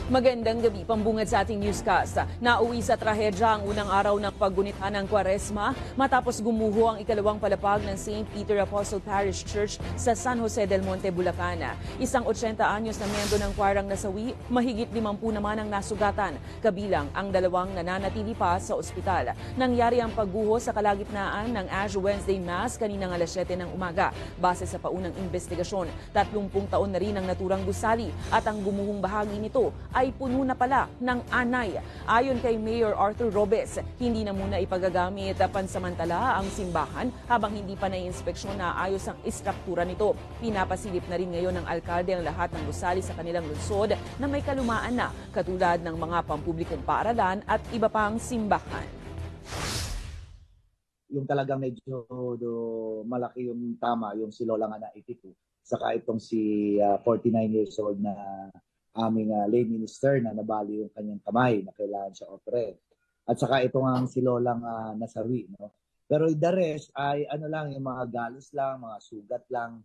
Magandang gabi, pambungad sa ating newscast. Nauwi sa trahedya ang unang araw ng paggunita ng Kwaresma matapos gumuho ang ikalawang palapag ng St. Peter Apostle Parish Church sa San Jose del Monte, Bulacan. Isang 80 anyos na miyembro ng kwarang nasawi, mahigit 50 naman ang nasugatan, kabilang ang dalawang nananatili pa sa ospital. Nangyari ang pagguho sa kalagitnaan ng Ash Wednesday Mass kaninang alas 7 ng umaga. Base sa paunang investigasyon, 30 taon na rin ang naturang gusali at ang gumuhong bahagi nito ay puno na pala ng anay. Ayon kay Mayor Arthur Robes, hindi na muna ipagagamit pansamantala ang simbahan habang hindi pa naiinspeksyon na ayos ang istruktura nito. Pinapasilip na rin ngayon ng alkalde ang lahat ng gusali sa kanilang lungsod na may kalumaan na, katulad ng mga pampublikong paaralan at iba pang simbahan. Yung talagang medyo malaki yung tama, yung si Lola nga na 82. Saka itong si 49 years old na aming lay minister na nabali yung kanyang kamay na kailangan siya opere. At saka ito nga si Lolang nasawi. No? Pero the rest ay ano lang, yung mga galos lang, mga sugat lang.